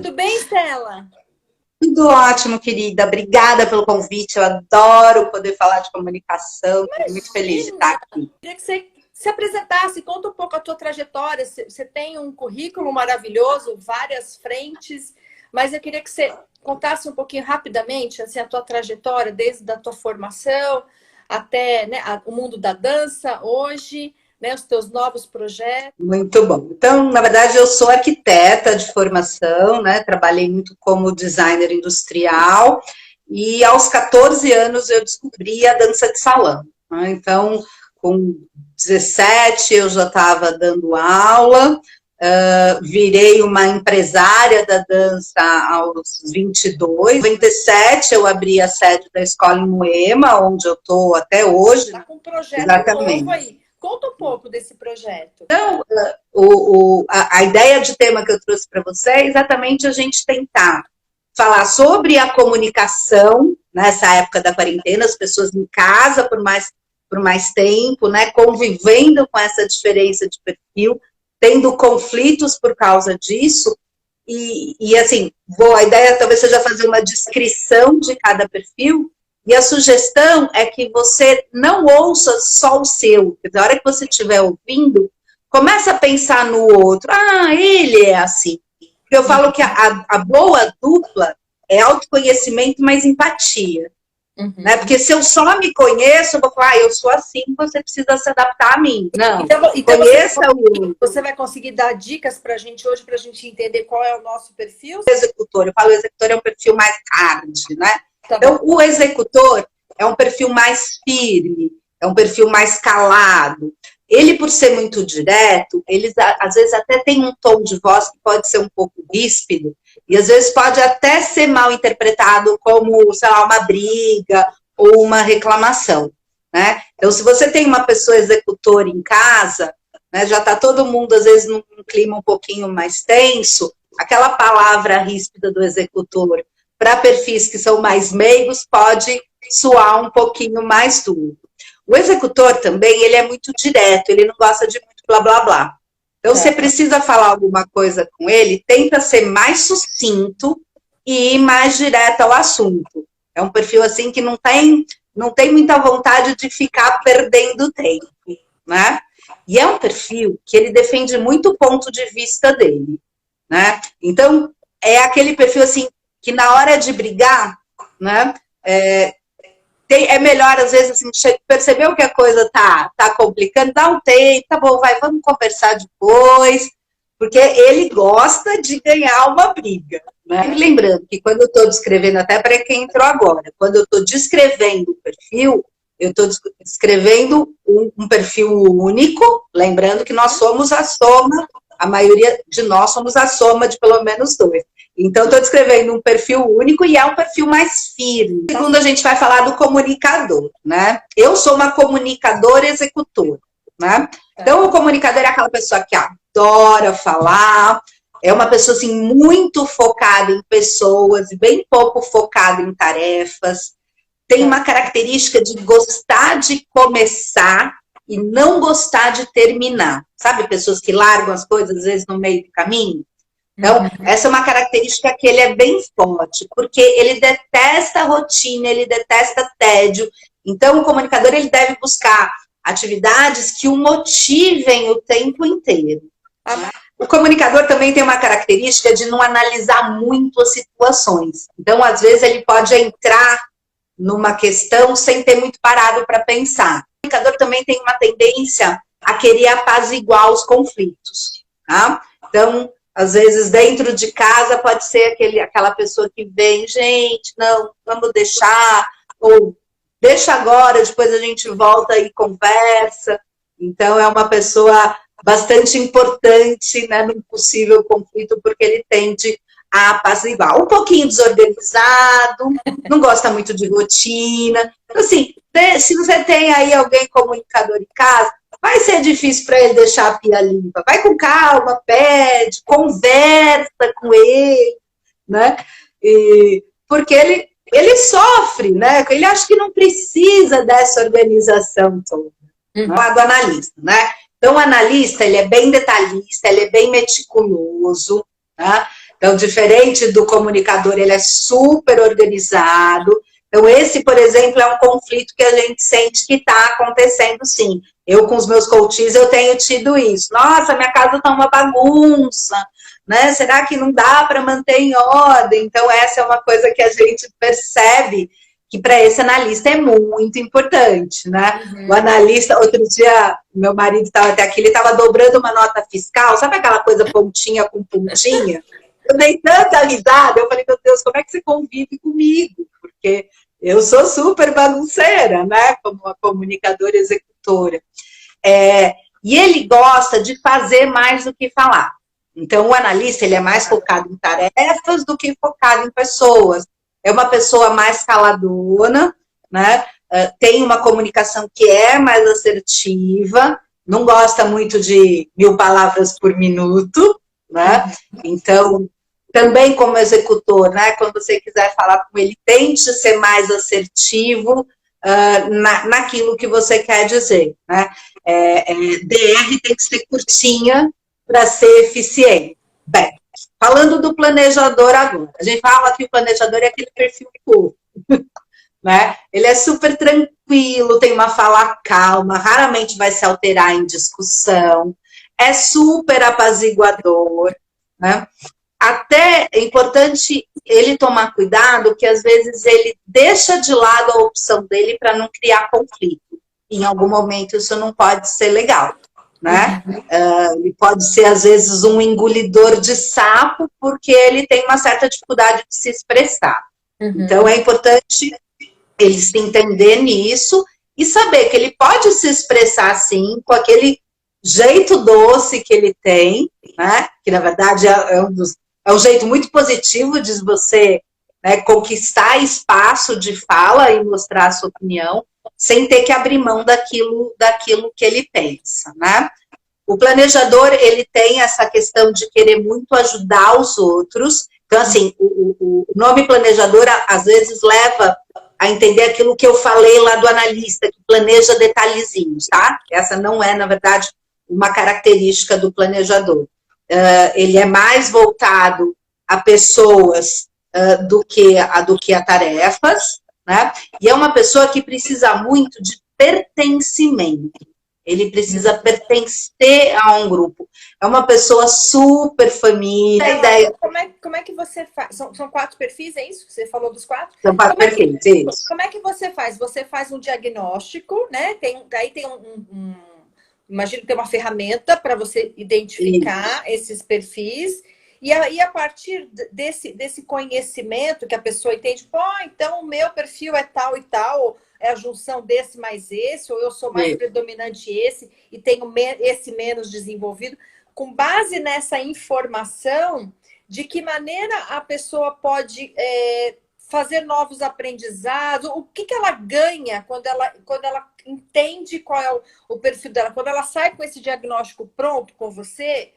Tudo bem, Stella? Tudo ótimo, querida. Obrigada pelo convite. Eu adoro poder falar de comunicação. Estou muito feliz de estar aqui. Queria que você se apresentasse, conta um pouco a tua trajetória. Você tem um currículo maravilhoso, várias frentes, mas eu queria que você contasse um pouquinho rapidamente assim, a tua trajetória, desde a tua formação até, né, o mundo da dança hoje, né, os teus novos projetos. Muito bom. Então, na verdade, eu sou arquiteta de formação, né? Trabalhei muito como designer industrial e aos 14 anos eu descobri a dança de salão, né? Então, com 17 eu já estava dando aula, virei uma empresária da dança aos 22. Em 97 eu abri a sede da escola em Moema, onde eu estou até hoje. Está com um projeto Exatamente. novo aí. Conta um pouco desse projeto. Então, a ideia de tema que eu trouxe para você é exatamente a gente tentar falar sobre a comunicação nessa época da quarentena, as pessoas em casa por mais tempo, né, convivendo com essa diferença de perfil, tendo conflitos por causa disso, e assim, a ideia talvez seja fazer uma descrição de cada perfil. E a sugestão é que você não ouça só o seu. Na hora que você estiver ouvindo, começa a pensar no outro. Ah, ele é assim. Eu falo que a boa dupla é autoconhecimento mais empatia. Uhum. Né? Porque se eu só me conheço, eu vou falar, eu sou assim, você precisa se adaptar a mim. Não, então conheça o... Você vai conseguir dar dicas para a gente hoje, para a gente entender qual é o nosso perfil? O executor, eu falo, o executor é um perfil mais hard, né? Então, o executor é um perfil mais firme, é um perfil mais calado. Ele, por ser muito direto, eles às vezes até tem um tom de voz que pode ser um pouco ríspido, e às vezes pode até ser mal interpretado como, sei lá, uma briga ou uma reclamação, né? Então, se você tem uma pessoa executora em casa, né, já está todo mundo, às vezes, num clima um pouquinho mais tenso, aquela palavra ríspida do executor para perfis que são mais meigos, pode soar um pouquinho mais duro. O executor também, ele é muito direto, ele não gosta de muito blá, blá, blá. Então, você precisa falar alguma coisa com ele, tenta ser mais sucinto e ir mais direto ao assunto. É um perfil, assim, que não tem muita vontade de ficar perdendo tempo, né? E é um perfil que ele defende muito o ponto de vista dele, né? Então, é aquele perfil, assim, que na hora de brigar, né, é melhor, às vezes, assim, percebeu que a coisa tá complicando, dá um tempo, tá bom, vamos conversar depois, porque ele gosta de ganhar uma briga, né? E lembrando que quando eu estou descrevendo, até para quem entrou agora, quando eu estou descrevendo o perfil, eu estou descrevendo um perfil único, lembrando que nós somos a soma, a maioria de nós somos a soma de pelo menos 2. Então, estou descrevendo um perfil único e é um perfil mais firme. Segundo, a gente vai falar do comunicador, né? Eu sou uma comunicadora executora, né? Então, o comunicador é aquela pessoa que adora falar, é uma pessoa, assim, muito focada em pessoas, bem pouco focada em tarefas, tem uma característica de gostar de começar e não gostar de terminar. Sabe, pessoas que largam as coisas, às vezes, no meio do caminho? Então, essa é uma característica que ele é bem forte, porque ele detesta rotina, ele detesta tédio. Então, o comunicador, ele deve buscar atividades que o motivem o tempo inteiro. O comunicador também tem uma característica de não analisar muito as situações. Então, às vezes, ele pode entrar numa questão sem ter muito parado para pensar. O comunicador também tem uma tendência a querer apaziguar os conflitos, tá? Então, às vezes, dentro de casa, pode ser aquela pessoa que vem, gente, não, vamos deixar, ou deixa agora, depois a gente volta e conversa. Então, é uma pessoa bastante importante, né, num possível conflito, porque ele tende a apaziguar. Um pouquinho desorganizado, não gosta muito de rotina. Então, assim, se você tem aí alguém comunicador em casa, vai ser difícil para ele deixar a pia limpa. Vai com calma, pede, conversa com ele, né? Porque ele sofre, né? Ele acha que não precisa dessa organização toda. Do analista, né? Então, o analista, ele é bem detalhista, ele é bem meticuloso, tá? Então, diferente do comunicador, ele é super organizado. Então, esse, por exemplo, é um conflito que a gente sente que está acontecendo, sim. Eu, com os meus coaches, eu tenho tido isso. Nossa, minha casa está uma bagunça, né? Será que não dá para manter em ordem? Então, essa é uma coisa que a gente percebe que para esse analista é muito importante, né? O analista, outro dia, meu marido estava até aqui, ele estava dobrando uma nota fiscal, sabe aquela coisa pontinha com pontinha? Eu dei tanta risada, eu falei, meu Deus, como é que você convive comigo? Porque eu sou super bagunceira, né? Como uma comunicadora executora. E ele gosta de fazer mais do que falar. Então, o analista, ele é mais focado em tarefas do que focado em pessoas. É uma pessoa mais caladona, né? Tem uma comunicação que é mais assertiva, não gosta muito de 1000 palavras por minuto, né? Então, também como executor, né? Quando você quiser falar com ele, tente ser mais assertivo naquilo que você quer dizer, né? DR tem que ser curtinha para ser eficiente. Bem, falando do planejador agora, a gente fala que o planejador é aquele perfil fofo, né? Ele é super tranquilo, tem uma fala calma, raramente vai se alterar em discussão, é super apaziguador, né? Até é importante ele tomar cuidado que às vezes ele deixa de lado a opção dele para não criar conflito. Em algum momento isso não pode ser legal, né? Ele pode ser às vezes um engolidor de sapo porque ele tem uma certa dificuldade de se expressar. Então é importante ele se entender nisso e saber que ele pode se expressar assim, com aquele jeito doce que ele tem, né? Que na verdade é um jeito muito positivo de você, né, conquistar espaço de fala e mostrar a sua opinião, sem ter que abrir mão daquilo que ele pensa, né? O planejador, ele tem essa questão de querer muito ajudar os outros. Então, assim, o nome planejador, às vezes, leva a entender aquilo que eu falei lá do analista, que planeja detalhezinhos, tá? Essa não é, na verdade, uma característica do planejador. Ele é mais voltado a pessoas do que a tarefas, né? E é uma pessoa que precisa muito de pertencimento. Ele precisa pertencer a um grupo. É uma pessoa super família. Como é que você faz? São 4 perfis, é isso? Você falou dos 4? São 4 perfis, isso. Como é que você faz? Você faz um diagnóstico, né? Daí tem imagino que tem uma ferramenta para você identificar esses perfis. E aí, a partir desse conhecimento que a pessoa entende, então o meu perfil é tal e tal, é a junção desse mais esse, ou eu sou mais predominante esse e tenho esse menos desenvolvido. Com base nessa informação, de que maneira a pessoa pode fazer novos aprendizados, o que ela ganha quando ela entende qual é o perfil dela, quando ela sai com esse diagnóstico pronto com você,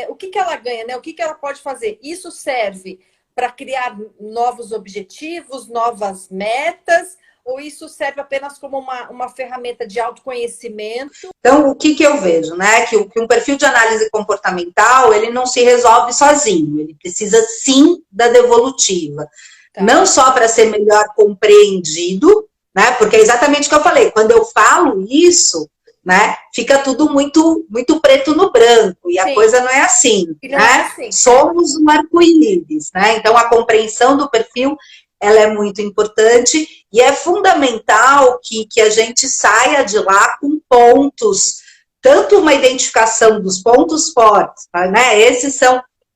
o que ela ganha, né? O que ela pode fazer? Isso serve para criar novos objetivos, novas metas, ou isso serve apenas como uma ferramenta de autoconhecimento? Então, o que eu vejo, né? Que um perfil de análise comportamental, ele não se resolve sozinho, ele precisa sim da devolutiva. Tá. Não só para ser melhor compreendido, né? Porque é exatamente o que eu falei, quando eu falo isso, né, fica tudo muito, muito preto no branco, e a coisa não é assim, né? É assim. Somos um arco-íris, né? Então, a compreensão do perfil, ela é muito importante, e é fundamental que a gente saia de lá com pontos, tanto uma identificação dos pontos fortes, né?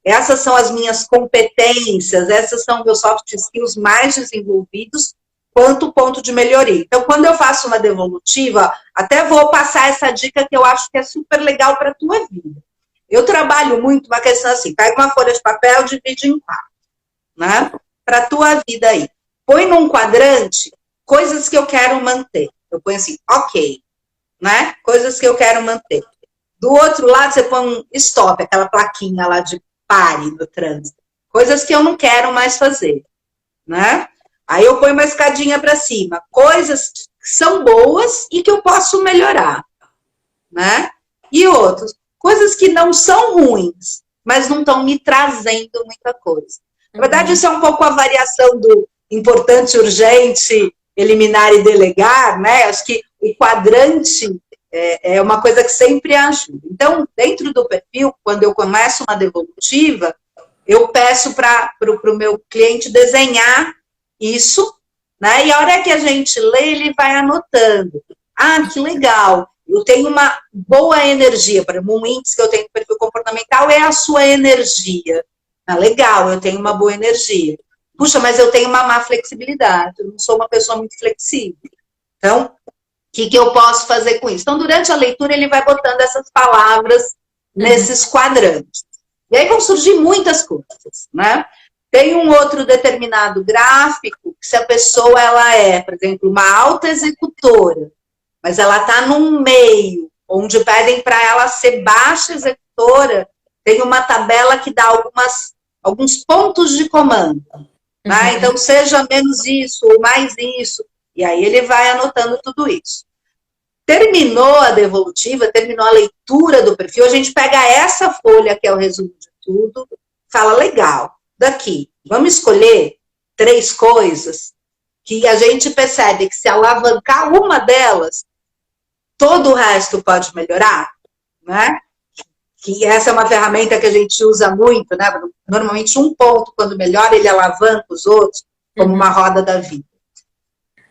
Essas são as minhas competências, essas são meus soft skills mais desenvolvidos, quanto ponto de melhoria. Então, quando eu faço uma devolutiva, até vou passar essa dica que eu acho que é super legal para a tua vida. Eu trabalho muito uma questão assim, pega uma folha de papel, divide em 4, né? Para a tua vida aí. Põe num quadrante coisas que eu quero manter. Eu ponho assim, ok, né? Coisas que eu quero manter. Do outro lado, você põe um stop, aquela plaquinha lá de pare no trânsito. Coisas que eu não quero mais fazer, né? Aí eu ponho uma escadinha para cima. Coisas que são boas e que eu posso melhorar, né? E outros, coisas que não são ruins, mas não estão me trazendo muita coisa. Na verdade, isso é um pouco a variação do importante, urgente, eliminar e delegar, né? Acho que o quadrante é uma coisa que sempre ajuda. Então, dentro do perfil, quando eu começo uma devolutiva, eu peço para o meu cliente desenhar isso, né? E a hora que a gente lê, ele vai anotando. Ah, que legal! Eu tenho uma boa energia. Por exemplo, um índice que eu tenho no perfil comportamental é a sua energia. Ah, legal, eu tenho uma boa energia. Puxa, mas eu tenho uma má flexibilidade. Eu não sou uma pessoa muito flexível. Então, o que eu posso fazer com isso? Então, durante a leitura, ele vai botando essas palavras nesses quadrantes. E aí vão surgir muitas coisas, né? Tem um outro determinado gráfico que se a pessoa ela é, por exemplo, uma alta executora, mas ela está num meio onde pedem para ela ser baixa executora, tem uma tabela que dá alguns pontos de comando. Né? Então, seja menos isso ou mais isso. E aí ele vai anotando tudo isso. Terminou a devolutiva, terminou a leitura do perfil, a gente pega essa folha, que é o resumo de tudo, fala, legal, daqui, vamos escolher 3 coisas que a gente percebe que se alavancar uma delas, todo o resto pode melhorar, né? Que essa é uma ferramenta que a gente usa muito, né? Normalmente um ponto, quando melhora, ele alavanca os outros, como uma roda da vida.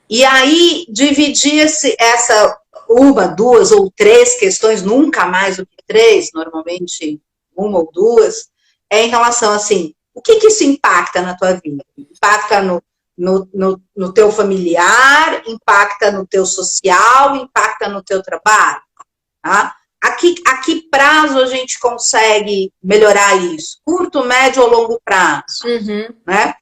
E aí, dividir essa 1, 2 ou 3 questões, nunca mais do que 3, normalmente 1 ou 2, em relação assim, o que isso impacta na tua vida? Impacta no teu familiar, impacta no teu social, impacta no teu trabalho, tá? A que prazo a gente consegue melhorar isso? Curto, médio ou longo prazo? Né?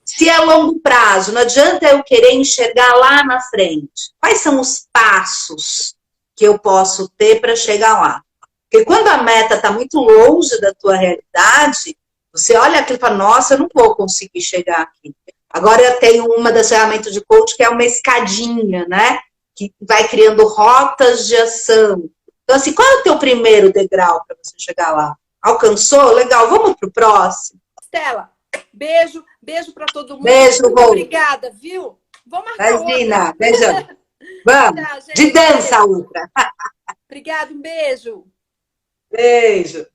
Se é longo prazo, não adianta eu querer enxergar lá na frente. Quais são os passos que eu posso ter para chegar lá? Porque quando a meta está muito longe da tua realidade, você olha aquilo e fala, nossa, eu não vou conseguir chegar aqui. Agora eu tenho uma das ferramentas de coach que é uma escadinha, né? Que vai criando rotas de ação. Então, assim, qual é o teu primeiro degrau para você chegar lá? Alcançou? Legal, vamos para o próximo. Stella, beijo para todo mundo. Beijo, muito obrigada, viu? Vamos marcar Imagina, outra. beijão. Vamos, Tchau, gente. de dança, Ultra. Obrigada, um beijo. Beijo.